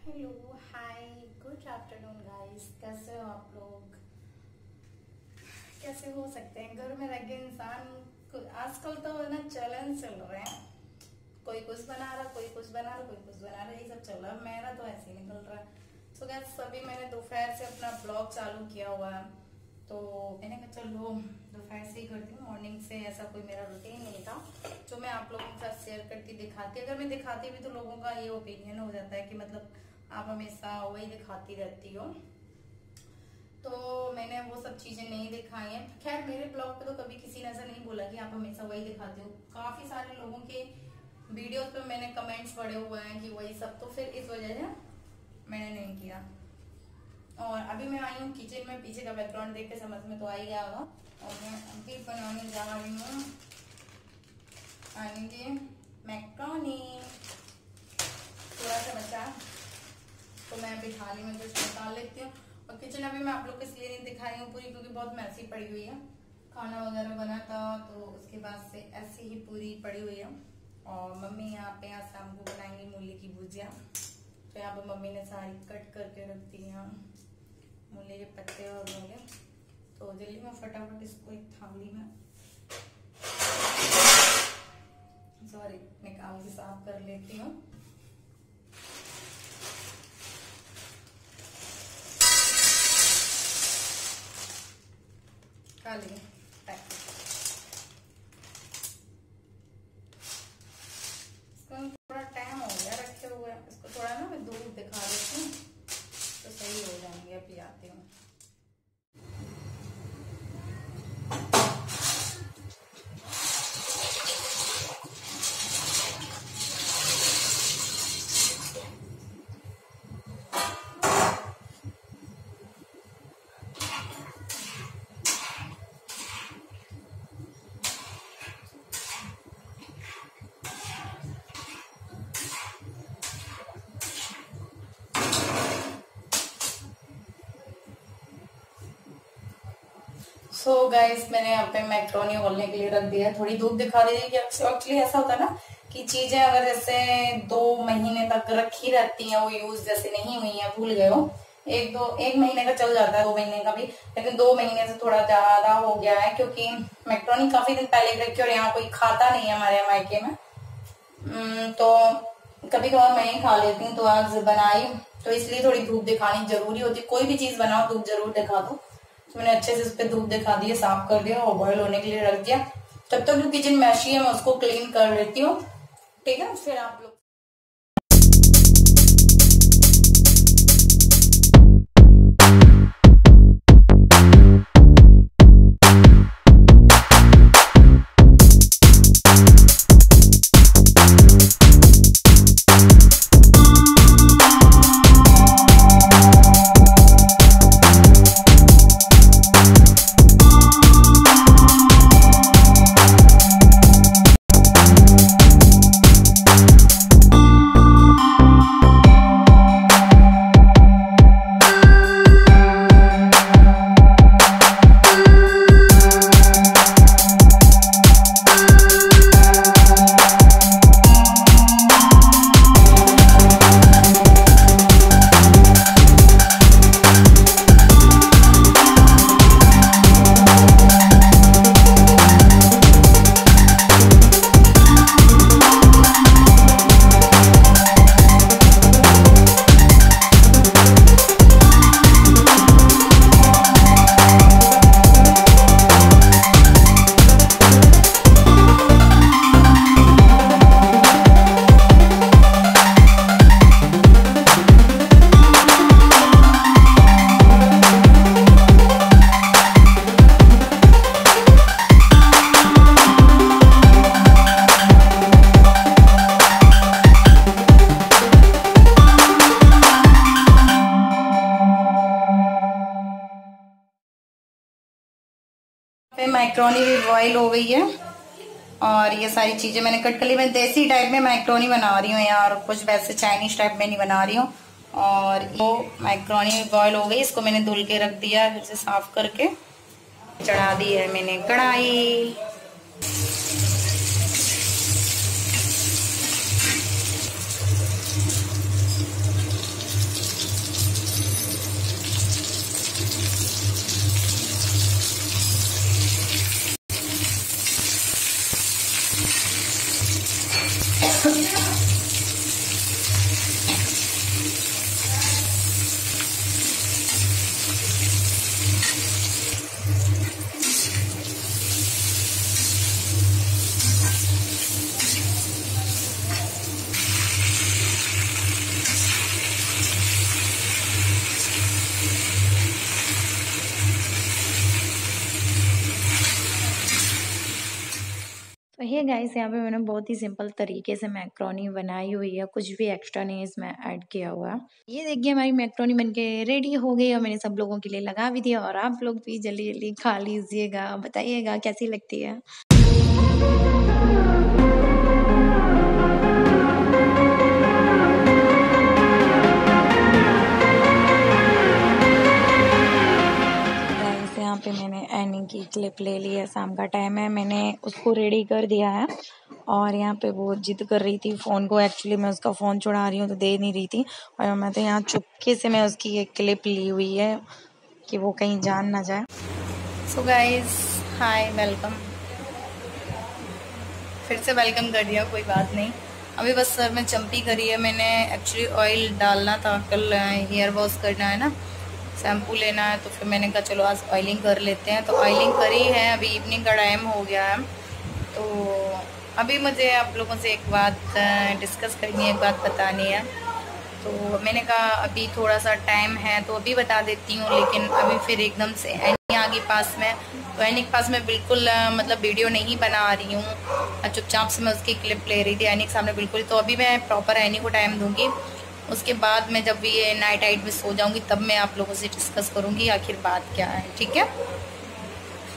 Hello hi good afternoon guys. कैसे हो आप लोग? कैसे हो सकते हैं घर में रह के इंसान? आजकल तो ना चलन चल रहे हैं, कोई कुछ बना रहा, कोई कुछ बना रहा, कोई कुछ बना रहा, ये सब चल रहा है। मेरा तो ऐसे ही निकल रहा है। सो गाइस अभी मैंने दोपहर से अपना ब्लॉग चालू किया हुआ है, तो मैंने कहा चलो दोपहर से ही करती हूँ। मॉर्निंग से ऐसा कोई मेरा रूटीन नहीं था जो मैं आप लोगों के साथ शेयर करती दिखाती। अगर मैं दिखाती भी तो लोगों का ये ओपिनियन हो जाता है कि मतलब आप हमेशा वही दिखाती रहती हो, तो मैंने वो सब चीजें नहीं दिखाई हैं। खैर मेरे ब्लॉग पे तो कभी किसी ने ऐसा नहीं बोला कि आप हमेशा वही दिखाते हो। काफी सारे लोगों के वीडियोस पे मैंने कमेंट्स पढ़े हुए हैं कि वही सब, तो फिर इस वजह से मैंने नहीं किया। और अभी मैं आई हूँ किचन में, पीछे का बैकग्राउंड देख के समझ में तो आ ही गया होगा। और मैं अभी बनाने जा रही हूँ मैक्रोनी। थोड़ा सा बचा तो मैं अभी थाली में कुछ निकाल लेती हूँ। और किचन अभी मैं आप लोग को इसलिए नहीं दिखा रही हूँ पूरी, क्योंकि बहुत मैसी पड़ी हुई है। खाना वगैरह बना था तो उसके बाद से ऐसे ही पूरी पड़ी हुई है। और मम्मी यहाँ पे आज शाम को बनाएंगी मूली की भुजिया, तो यहाँ पे मम्मी ने सारी कट करके रख दी है मूली के पत्ते और मूली। तो जल्दी में फटाफट इसको एक थाली में निकाल के साफ कर लेती हूँ। इसको थोड़ा टाइम हो गया रखे हुए, इसको थोड़ा ना मैं दूर दिखा देती हूँ तो सही हो जाएंगे। अभी आती हूँ। सो गाइस मैंने यहाँ पे मैक्रोनी उबलने के लिए रख दिया। थोड़ी धूप दिखा दीजिए कि एक्चुअली ऐसा होता है ना कि चीजें अगर जैसे 2 महीने तक रखी रहती हैं, वो यूज जैसे नहीं हुई है, भूल गए हो, एक महीने का चल जाता है, 2 महीने का भी, लेकिन 2 महीने से थोड़ा ज्यादा हो गया है क्योंकि मैक्रोनी काफी दिन पहले रखी और यहाँ कोई खाता नहीं है हमारे मायके में। तो कभी कभार मैं ही खा लेती हूँ, तो आज बनाई, तो इसलिए थोड़ी धूप दिखानी जरूरी होती है। कोई भी चीज बनाओ धूप जरूर दिखा दो। तो मैंने अच्छे से उस पर धूप दिखा दिया, साफ कर दिया और बॉयल होने के लिए रख दिया। तब तक जो किचन मैशी है मैं उसको क्लीन कर लेती हूँ, ठीक है? फिर आप लोग मैक्रोनी भी बॉईल हो गई है और ये सारी चीजें मैंने कट कर ली। मैं देसी टाइप में मैक्रोनी बना रही हूँ यार, कुछ वैसे चाइनीज टाइप में नहीं बना रही हूँ। और वो मैक्रोनी बॉईल हो गई, इसको मैंने धुल के रख दिया, फिर से साफ करके चढ़ा दी है मैंने कढ़ाई। देखिए गाइस, यहाँ पे मैंने बहुत ही सिंपल तरीके से मैक्रोनी बनाई हुई है, कुछ भी एक्स्ट्रा नहीं इसमें ऐड किया हुआ है। ये देखिए हमारी मैक्रोनी बनके रेडी हो गई और मैंने सब लोगों के लिए लगा भी दिया, और आप लोग भी जल्दी जल्दी खा लीजिएगा, बताइएगा कैसी लगती है। यहाँ पे मैंने एनी की क्लिप ले ली है, शाम का टाइम है, मैंने उसको रेडी कर दिया है। और यहाँ पे वो जिद कर रही थी फ़ोन को, एक्चुअली मैं उसका फ़ोन चुरा रही हूँ तो दे नहीं रही थी, और मैं तो यहाँ चुपके से मैं उसकी एक क्लिप ली हुई है कि वो कहीं जान ना जाए। सो गाइस, हाय, वेलकम। फिर से वेलकम कर दिया, कोई बात नहीं। अभी बस सर में चंपी करी है मैंने। एक्चुअली ऑयल डालना था, कल हेयर वॉश करना है ना, शैम्पू लेना है, तो फिर मैंने कहा चलो आज ऑयलिंग कर लेते हैं। तो ऑयलिंग करी है, अभी इवनिंग का टाइम हो गया है। तो अभी मुझे आप लोगों से एक बात डिस्कस करनी है, एक बात बतानी है। तो मैंने कहा अभी थोड़ा सा टाइम है तो अभी बता देती हूँ, लेकिन अभी फिर एकदम से एनी आ गई पास में, तो एनी के पास में बिल्कुल मतलब वीडियो नहीं बना रही हूँ, चुपचाप से मैं उसकी क्लिप ले रही थी एनी के सामने बिल्कुल। तो अभी मैं प्रॉपर एनी को टाइम दूंगी, उसके बाद मैं जब ये नाइट आइट में सो जाऊंगी तब मैं आप लोगों से डिस्कस करूंगी आखिर बात क्या है, ठीक है।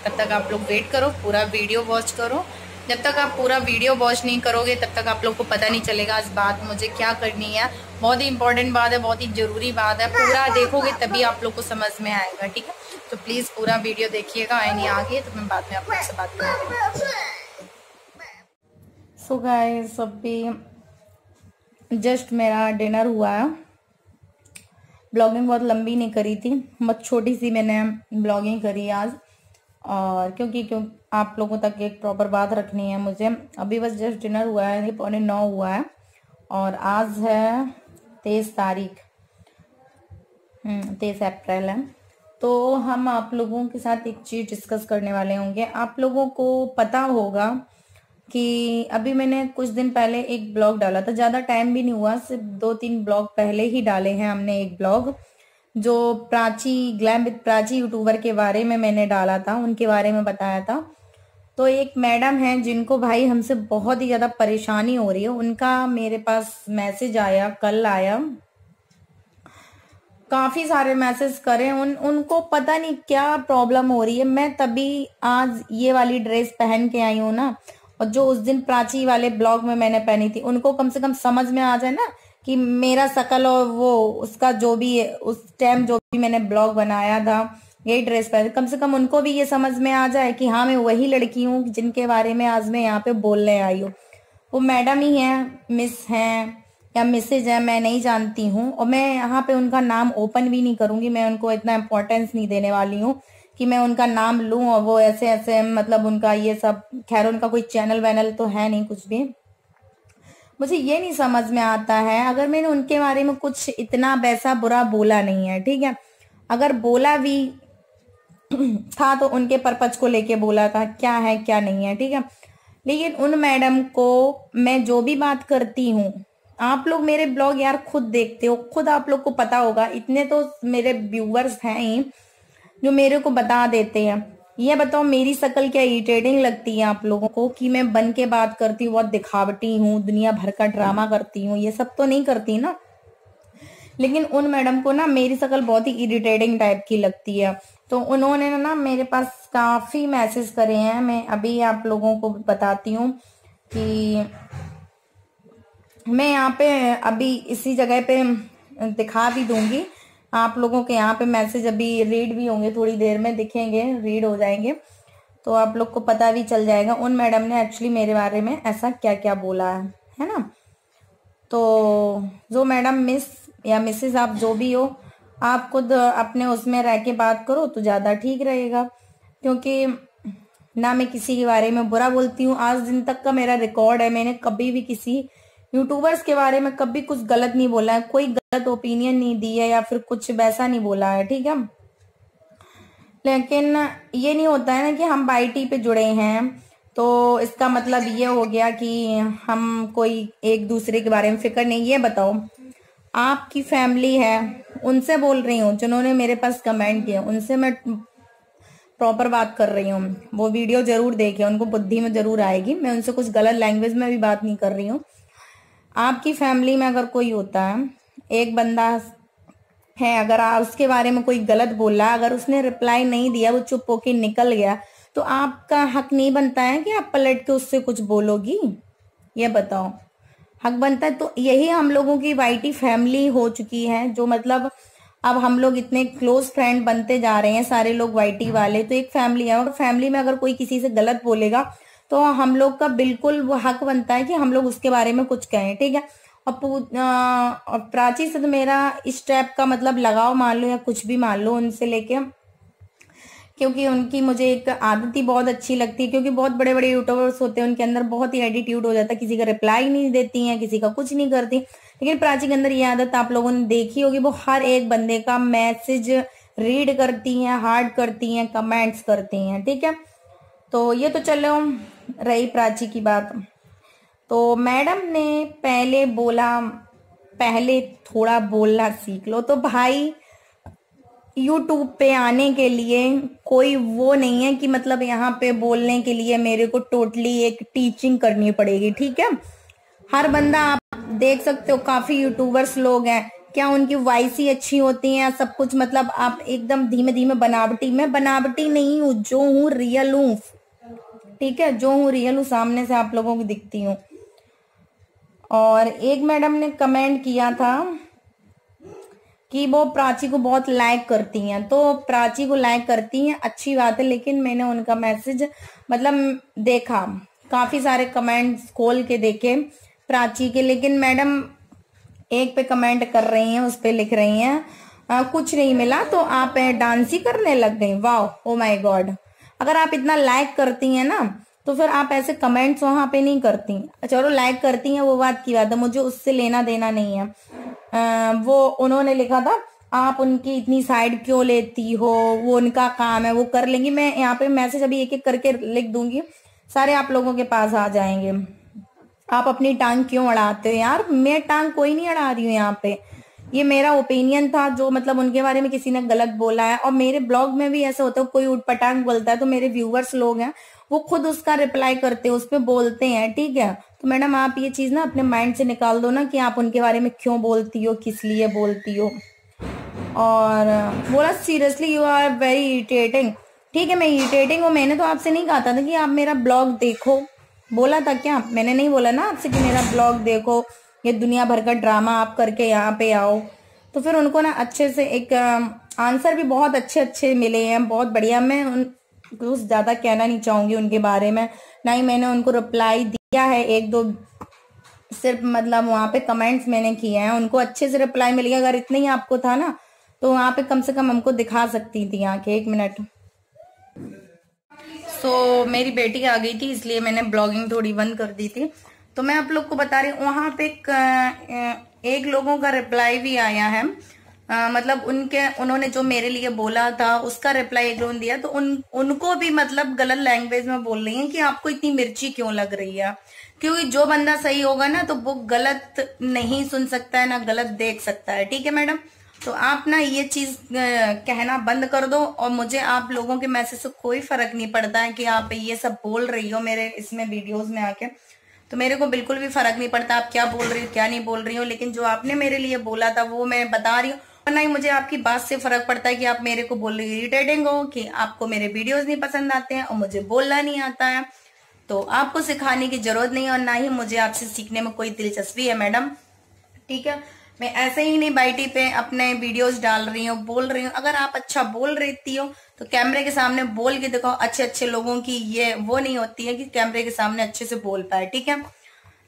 तब तक आप लोग वेट करो, पूरा वीडियो वॉच करो। जब तक आप पूरा वीडियो वॉच नहीं करोगे तब तक आप लोग को पता नहीं चलेगा इस बात मुझे क्या करनी है। बहुत ही इंपॉर्टेंट बात है, बहुत ही ज़रूरी बात है, पूरा देखोगे तभी आप लोग को समझ में आएगा, ठीक है। तो प्लीज़ पूरा वीडियो देखिएगा। एनी आ गई तो मैं बाद में आप लोग से बात करूँगी। सो गाइस, अभी जस्ट मेरा डिनर हुआ है। ब्लॉगिंग बहुत लंबी नहीं करी थी, बहुत छोटी सी मैंने ब्लॉगिंग करी आज, और क्यों आप लोगों तक एक प्रॉपर बात रखनी है मुझे। अभी बस जस्ट डिनर हुआ है, ये 8:45 हुआ है, और आज है 23 तारीख, 23 अप्रैल है। तो हम आप लोगों के साथ एक चीज़ डिस्कस करने वाले होंगे। आप लोगों को पता होगा कि अभी मैंने कुछ दिन पहले एक ब्लॉग डाला था, ज़्यादा टाइम भी नहीं हुआ, सिर्फ 2-3 ब्लॉग पहले ही डाले हैं हमने। एक ब्लॉग जो Prachi glam with Prachi YouTuber के बारे में मैंने डाला था, उनके बारे में बताया था। तो एक मैडम है जिनको भाई हमसे बहुत ही ज़्यादा परेशानी हो रही है, उनका मेरे पास मैसेज आया, कल आया, काफ़ी सारे मैसेज करें, उनको पता नहीं क्या प्रॉब्लम हो रही है। मैं तभी आज ये वाली ड्रेस पहन के आई हूँ ना, और जो उस दिन प्राची वाले ब्लॉग में मैंने पहनी थी, उनको कम से कम समझ में आ जाए ना कि मेरा शकल और वो उसका जो भी उस टाइम जो भी मैंने ब्लॉग बनाया था यही ड्रेस पहन, कम से कम उनको भी ये समझ में आ जाए कि हाँ मैं वही लड़की हूँ जिनके बारे में आज मैं यहाँ पे बोलने आई हूँ। वो मैडम ही है, मिस हैं या मिसेज है, मैं नहीं जानती हूँ, और मैं यहाँ पे उनका नाम ओपन भी नहीं करूंगी। मैं उनको इतना इम्पोर्टेंस नहीं देने वाली हूँ कि मैं उनका नाम लूँ और वो ऐसे ऐसे मतलब उनका ये सब। खैर उनका कोई चैनल वैनल तो है नहीं कुछ भी। मुझे ये नहीं समझ में आता है, अगर मैंने उनके बारे में कुछ इतना वैसा बुरा बोला नहीं है, ठीक है, अगर बोला भी था तो उनके पर्पज को लेके बोला था, क्या है क्या नहीं है, ठीक है। लेकिन उन मैडम को मैं जो भी बात करती हूँ, आप लोग मेरे ब्लॉग यार खुद देखते हो, खुद आप लोग को पता होगा, इतने तो मेरे व्यूवर्स हैं ही जो मेरे को बता देते हैं। ये बताओ मेरी शक्ल क्या इरिटेटिंग लगती है आप लोगों को कि मैं बन के बात करती हूँ, बहुत दिखावटी हूँ, दुनिया भर का ड्रामा करती हूँ, ये सब तो नहीं करती ना। लेकिन उन मैडम को ना मेरी शक्ल बहुत ही इरिटेटिंग टाइप की लगती है। तो उन्होंने ना मेरे पास काफ़ी मैसेज करे हैं, मैं अभी आप लोगों को बताती हूँ कि मैं यहाँ पे अभी इसी जगह पे दिखा भी दूंगी आप लोगों के। यहाँ पे मैसेज अभी रीड भी होंगे, थोड़ी देर में दिखेंगे, रीड हो जाएंगे, तो आप लोग को पता भी चल जाएगा उन मैडम ने एक्चुअली मेरे बारे में ऐसा क्या क्या बोला है ना। तो जो मैडम मिस या मिसेस आप जो भी हो, आप खुद अपने उसमें रह के बात करो तो ज़्यादा ठीक रहेगा, क्योंकि ना मैं किसी के बारे में बुरा बोलती हूँ। आज दिन तक का मेरा रिकॉर्ड है, मैंने कभी भी किसी यूट्यूबर्स के बारे में कभी कुछ गलत नहीं बोला है, कोई गलत ओपिनियन नहीं दी है या फिर कुछ वैसा नहीं बोला है, ठीक है। लेकिन ये नहीं होता है ना कि हम बाईटी पे जुड़े हैं तो इसका मतलब ये हो गया कि हम कोई एक दूसरे के बारे में फिक्र नहीं। ये बताओ, आपकी फैमिली है, उनसे बोल रही हूँ जिन्होंने मेरे पास कमेंट किया, उनसे मैं प्रॉपर बात कर रही हूँ। वो वीडियो जरूर देखें, उनको बुद्धि में जरूर आएगी। मैं उनसे कुछ गलत लैंग्वेज में भी बात नहीं कर रही हूँ। आपकी फैमिली में अगर कोई होता है, एक बंदा है, अगर आप उसके बारे में कोई गलत बोला, अगर उसने रिप्लाई नहीं दिया, वो चुप होके निकल गया, तो आपका हक नहीं बनता है कि आप पलट के उससे कुछ बोलोगी? ये बताओ, हक बनता है? तो यही हम लोगों की वाईटी फैमिली हो चुकी है, जो मतलब अब हम लोग इतने क्लोज फ्रेंड बनते जा रहे हैं, सारे लोग वाईटी वाले। तो एक फैमिली है, और फैमिली में अगर कोई किसी से गलत बोलेगा तो हम लोग का बिल्कुल वो हक बनता है कि हम लोग उसके बारे में कुछ कहें, ठीक है। और प्राची से तो मेरा इस टाइप का मतलब लगाव मान लो या कुछ भी मान लो उनसे लेके, क्योंकि उनकी मुझे एक आदत ही बहुत अच्छी लगती है। क्योंकि बहुत बड़े बड़े यूट्यूबर्स होते हैं, उनके अंदर बहुत ही एटीट्यूड हो जाता है, किसी का रिप्लाई नहीं देती हैं, किसी का कुछ नहीं करती। लेकिन प्राची के अंदर ये आदत आप लोगों ने देखी होगी, वो हर एक बंदे का मैसेज रीड करती हैं, हार्ड करती हैं, कमेंट्स करती हैं, ठीक है। तो ये तो चलो रही प्राची की बात। तो मैडम ने पहले बोला, पहले थोड़ा बोलना सीख लो। तो भाई, यूट्यूब पे आने के लिए कोई वो नहीं है कि मतलब यहाँ पे बोलने के लिए मेरे को टोटली एक टीचिंग करनी पड़ेगी, ठीक है। हर बंदा, आप देख सकते हो काफी यूट्यूबर्स लोग हैं, क्या उनकी वॉइस ही अच्छी होती है सब कुछ, मतलब आप एकदम धीमे धीमे बनावटी। मैं बनावटी नहीं हूँ, जो हूँ रियल हूँ, ठीक है, जो हूँ रियल हूँ, सामने से आप लोगों को दिखती हूँ। और एक मैडम ने कमेंट किया था कि वो प्राची को बहुत लाइक करती हैं। तो प्राची को लाइक करती हैं, अच्छी बात है, लेकिन मैंने उनका मैसेज मतलब देखा, काफी सारे कमेंट्स खोल के देखे प्राची के, लेकिन मैडम एक पे कमेंट कर रही हैं, उस पे लिख रही हैं कुछ नहीं मिला तो आप डांस ही करने लग गई। वाह, ओ माय गॉड। अगर आप इतना लाइक करती हैं ना, तो फिर आप ऐसे कमेंट्स वहां पे नहीं करती। चलो लाइक करती हैं वो बात की बात है, मुझे उससे लेना देना नहीं है। वो उन्होंने लिखा था, आप उनकी इतनी साइड क्यों लेती हो, वो उनका काम है, वो कर लेंगी। मैं यहाँ पे मैसेज अभी एक एक करके लिख दूंगी, सारे आप लोगों के पास आ जाएंगे। आप अपनी टांग क्यों अड़ाते हो यार? मैं टांग कोई नहीं अड़ा रही हूँ यहाँ पे, ये मेरा ओपिनियन था, जो मतलब उनके बारे में किसी ने गलत बोला है। और मेरे ब्लॉग में भी ऐसा होता है, कोई उटपटांग बोलता है तो मेरे व्यूवर्स लोग हैं, वो खुद उसका रिप्लाई करते हैं, उस पर बोलते हैं, ठीक है। तो मैडम आप ये चीज ना अपने माइंड से निकाल दो ना, कि आप उनके बारे में क्यों बोलती हो, किस लिए बोलती हो। और बोला seriously you are very irritating. ठीक है, मैं इरिटेटिंग हूँ, मैंने तो आपसे नहीं कहा था कि आप मेरा ब्लॉग देखो, बोला था क्या? मैंने नहीं बोला ना आपसे कि मेरा ब्लॉग देखो, ये दुनिया भर का ड्रामा आप करके यहाँ पे आओ। तो फिर उनको ना अच्छे से एक आंसर भी बहुत अच्छे अच्छे मिले हैं, बहुत बढ़िया। मैं कुछ ज्यादा कहना नहीं चाहूंगी उनके बारे में, ना ही मैंने उनको रिप्लाई दिया है, एक दो सिर्फ मतलब वहां पे कमेंट्स मैंने किए हैं, उनको अच्छे से रिप्लाई मिल गया। अगर इतना ही आपको था ना, तो वहां पे कम से कम हमको दिखा सकती थी आके। एक मिनट। मेरी बेटी आ गई थी, इसलिए मैंने ब्लॉगिंग थोड़ी बंद कर दी थी। तो मैं आप लोग को बता रही हूँ, वहां पे एक लोगों का रिप्लाई भी आया है। मतलब उन्होंने जो मेरे लिए बोला था उसका रिप्लाई एक लोगों ने दिया, तो उनको भी मतलब गलत लैंग्वेज में बोल रही है कि आपको इतनी मिर्ची क्यों लग रही है। क्योंकि जो बंदा सही होगा ना, तो वो गलत नहीं सुन सकता है, ना गलत देख सकता है, ठीक है मैडम। तो आप ना ये चीज कहना बंद कर दो। और मुझे आप लोगों के मैसेज से कोई फर्क नहीं पड़ता है कि आप ये सब बोल रही हो मेरे इसमें वीडियोस में आके, तो मेरे को बिल्कुल भी फर्क नहीं पड़ता आप क्या बोल रही हो क्या नहीं बोल रही हो। लेकिन जो आपने मेरे लिए बोला था वो मैं बता रही हूँ, और ना ही मुझे आपकी बात से फर्क पड़ता है कि आप मेरे को बोल रही इरिटेटिंग हो, कि आपको मेरे वीडियोज नहीं पसंद आते हैं और मुझे बोलना नहीं आता है। तो आपको सिखाने की जरूरत नहीं है, और ना ही मुझे आपसे सीखने में कोई दिलचस्पी है मैडम, ठीक है। मैं ऐसे ही नहीं बाईटी पे अपने वीडियोस डाल रही हूँ, बोल रही हूँ। अगर आप अच्छा बोल रही हो तो कैमरे के सामने बोल के दिखाओ। अच्छे अच्छे लोगों की ये वो नहीं होती है कि कैमरे के सामने अच्छे से बोल पाए, ठीक है।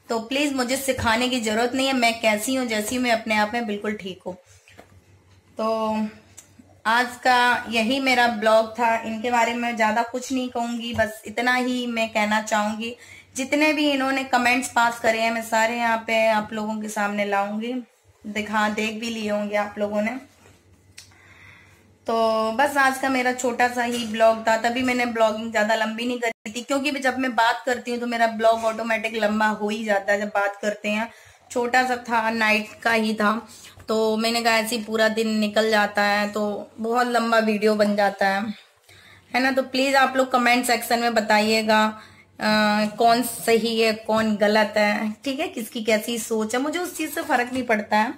तो प्लीज मुझे सिखाने की जरूरत नहीं है, मैं कैसी हूँ जैसी मैं अपने आप में बिल्कुल ठीक हूँ। तो आज का यही मेरा ब्लॉग था, इनके बारे में ज्यादा कुछ नहीं कहूंगी, बस इतना ही मैं कहना चाहूंगी। जितने भी इन्होंने कमेंट्स पास करे हैं, मैं सारे यहाँ पे आप लोगों के सामने लाऊंगी। देख भी लिए होंगे आप लोगों ने। तो बस आज का मेरा छोटा सा ही ब्लॉग था, तभी मैंने ब्लॉगिंग ज्यादा लंबी नहीं करी थी, क्योंकि जब मैं बात करती हूँ तो मेरा ब्लॉग ऑटोमेटिक लंबा हो ही जाता है जब बात करते हैं। छोटा सा था, नाइट का ही था, तो मैंने कहा ऐसे पूरा दिन निकल जाता है तो बहुत लंबा वीडियो बन जाता है। है ना। तो प्लीज आप लोग कमेंट सेक्शन में बताइएगा कौन सही है कौन गलत है, ठीक है, किसकी कैसी सोच है, मुझे उस चीज से फर्क नहीं पड़ता है।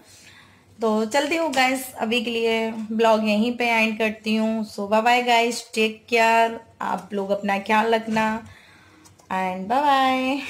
तो चलती हूँ गाइस, अभी के लिए ब्लॉग यहीं पे एंड करती हूँ। So bye bye guys, take care, आप लोग अपना ख्याल रखना एंड बाय बाय।